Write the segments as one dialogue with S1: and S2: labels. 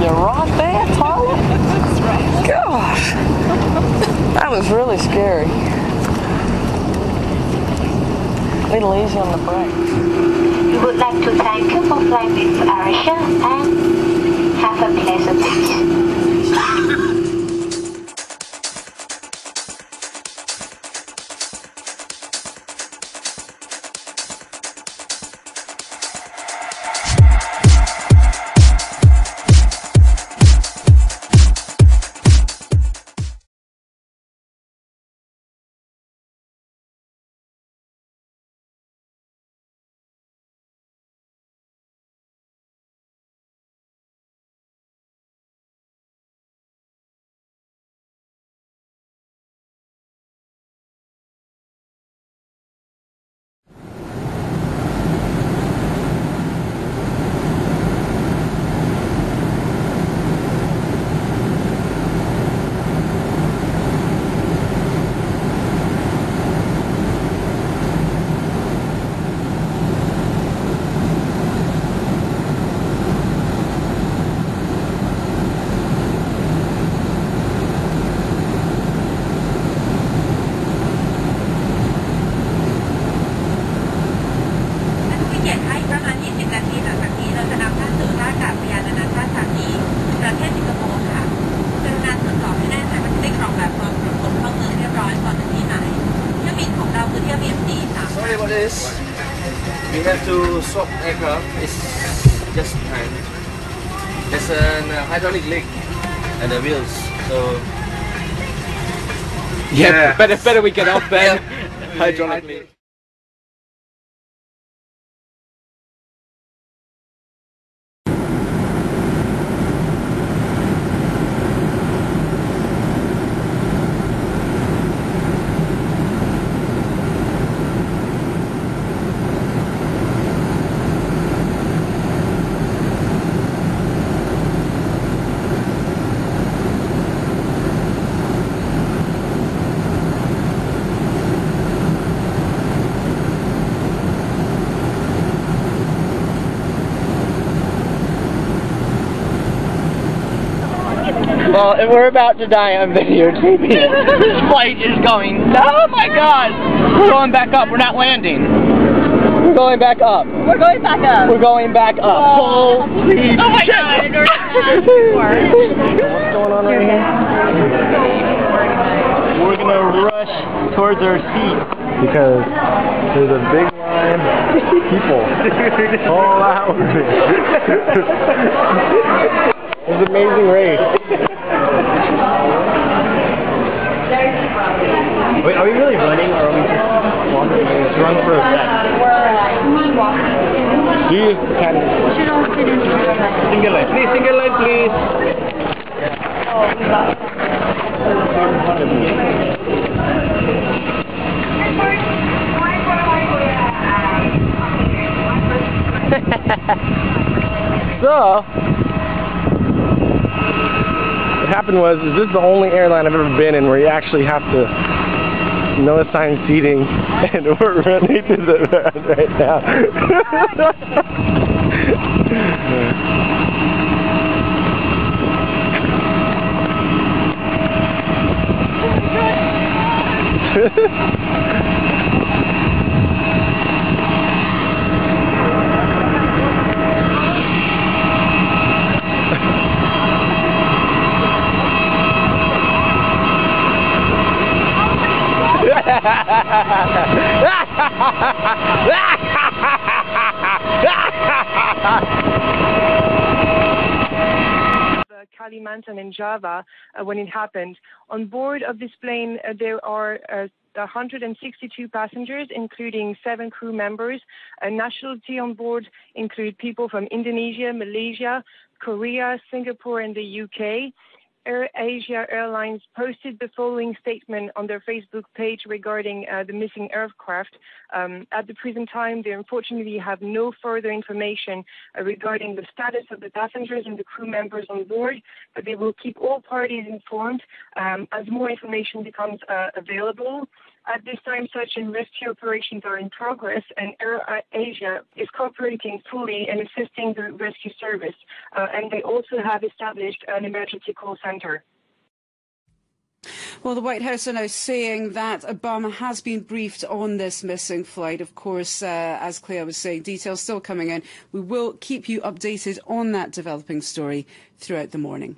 S1: You're right there, Tyler.
S2: That's right.
S1: Gosh, that was really scary. Little easy on the brakes.
S3: We would like to thank you for flying with Airasia and have a pleasant day.
S4: Sorry about this. We have to swap aircraft. It's just time. There's an hydraulic leak and the wheels. So
S5: yeah, better we get off then.
S4: Yeah.
S5: Hydraulic leak.
S1: Well, we're about to die on videotaping. This flight is going. Oh my God! We're going back up. We're not landing. We're going back up.
S2: We're going back up.
S1: We're going back up.
S2: Oh,
S1: Holy
S2: oh my
S1: shit!
S2: God!
S1: What's going on right here? We're gonna rush towards our seat because there's a big line of people all out. It's an amazing race. Wait, are we really running or are we just walking? Let's run for a sec.
S2: We're walking.
S1: Do you? Can
S2: Should all sit in
S1: single line, please. Single line, please.
S2: Oh, we got it.
S1: So, what happened was, this is the only airline I've ever been in where you actually have to no assigned seating, and we're running to the ground right now.
S6: Kalimantan in Java when it happened. On board of this plane, there are 162 passengers, including 7 crew members. Nationality on board include people from Indonesia, Malaysia, Korea, Singapore, and the UK. Asia Airlines posted the following statement on their Facebook page regarding the missing aircraft. At the present time, they unfortunately have no further information regarding the status of the passengers and the crew members on board, but they will keep all parties informed as more information becomes available. At this time, search and rescue operations are in progress, and Airasia is cooperating fully and assisting the rescue service. And they also have established an emergency call center.
S7: Well, the White House are now saying that Obama has been briefed on this missing flight. Of course, as Claire was saying, details still coming in. We will keep you updated on that developing story throughout the morning.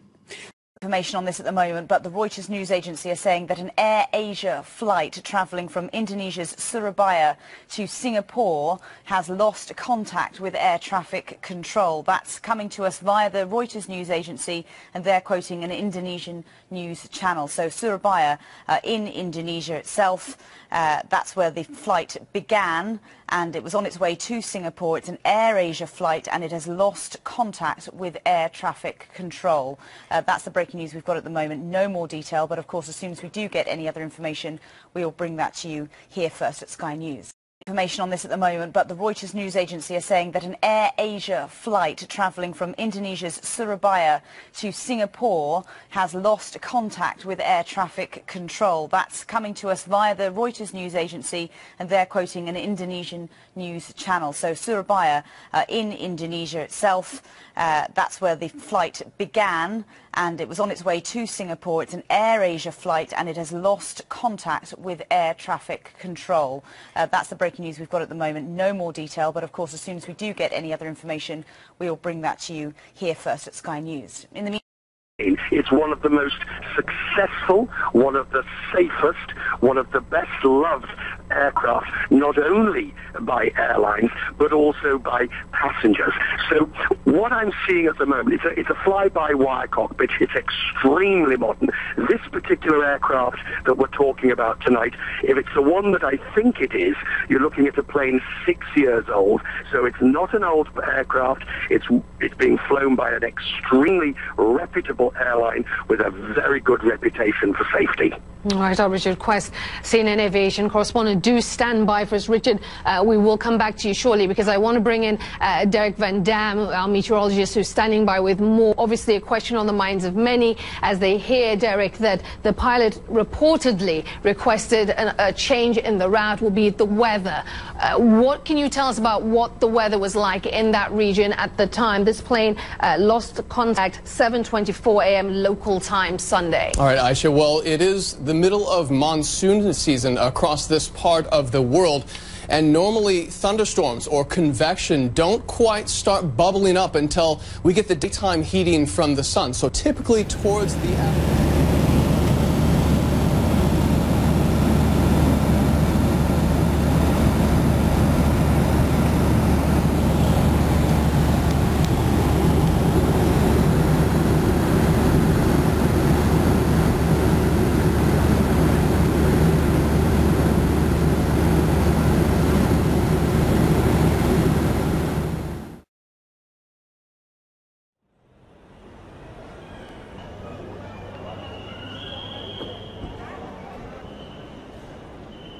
S8: Information on this at the moment, but the Reuters news agency are saying that an Airasia flight travelling from Indonesia's Surabaya to Singapore has lost contact with air traffic control. That's coming to us via the Reuters news agency, and they're quoting an Indonesian news channel. So Surabaya in Indonesia itself, that's where the flight began, and it was on its way to Singapore. It's an Airasia flight, and it has lost contact with air traffic control. That's the breaking news we've got at the moment. No more detail, but of course, as soon as we do get any other information, we'll bring that to you here first at Sky News. Information on this at the moment, but the Reuters news agency are saying that an Airasia flight travelling from Indonesia's Surabaya to Singapore has lost contact with air traffic control. That's coming to us via the Reuters news agency, and they're quoting an Indonesian news channel. So Surabaya in Indonesia itself, that's where the flight began, and it was on its way to Singapore. It's an Airasia flight, and it has lost contact with air traffic control. That's the breaking news we've got at the moment. No more detail, but of course, as soon as we do get any other information, we'll bring that to you here first at Sky News. In the meantime,
S9: it's one of the most successful, one of the safest, one of the best loved aircraft, not only by airlines, but also by passengers. So what I'm seeing at the moment, it's a fly-by-wire cockpit. It's extremely modern. This particular aircraft that we're talking about tonight, if it's the one that I think it is, you're looking at a plane 6 years old. So it's not an old aircraft. It's being flown by an extremely reputable airline with a very good reputation for safety.
S10: All right, Richard Quest, CNN Aviation correspondent. Do stand by for us, Richard. We will come back to you shortly because I want to bring in Derek Van Dam, our meteorologist, who's standing by with more. Obviously, a question on the minds of many as they hear, Derek, that the pilot reportedly requested a change in the route, will be the weather. What can you tell us about what the weather was like in that region at the time? This plane lost contact 7:24 a.m. local time Sunday.
S5: All right, Aisha, well, it is the middle of monsoon season across this part of the world, and normally thunderstorms or convection don't quite start bubbling up until we get the daytime heating from the sun. So typically towards the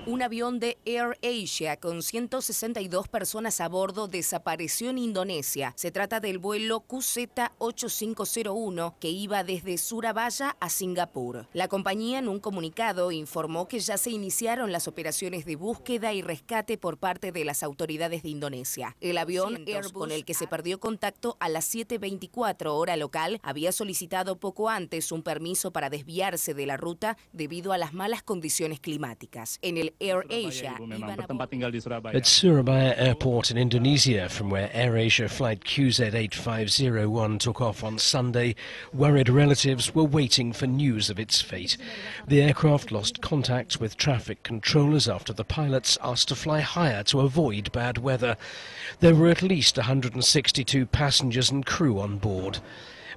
S11: Un avión de Airasia con 162 personas a bordo desapareció en Indonesia. Se trata del vuelo QZ8501 que iba desde Surabaya a Singapur. La compañía en un comunicado informó que ya se iniciaron las operaciones de búsqueda y rescate por parte de las autoridades de Indonesia. El avión Airbus, con el que se perdió contacto a las 7:24 hora local, había solicitado poco antes un permiso para desviarse de la ruta debido a las malas condiciones climáticas. En el Airasia
S12: at Surabaya Airport in Indonesia, from where Airasia flight QZ8501 took off on Sunday, worried relatives were waiting for news of its fate. The aircraft lost contact with traffic controllers after the pilots asked to fly higher to avoid bad weather. There were at least 162 passengers and crew on board.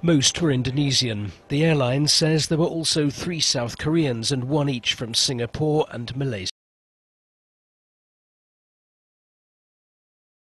S12: Most were Indonesian. The airline says there were also 3 South Koreans and 1 each from Singapore and Malaysia.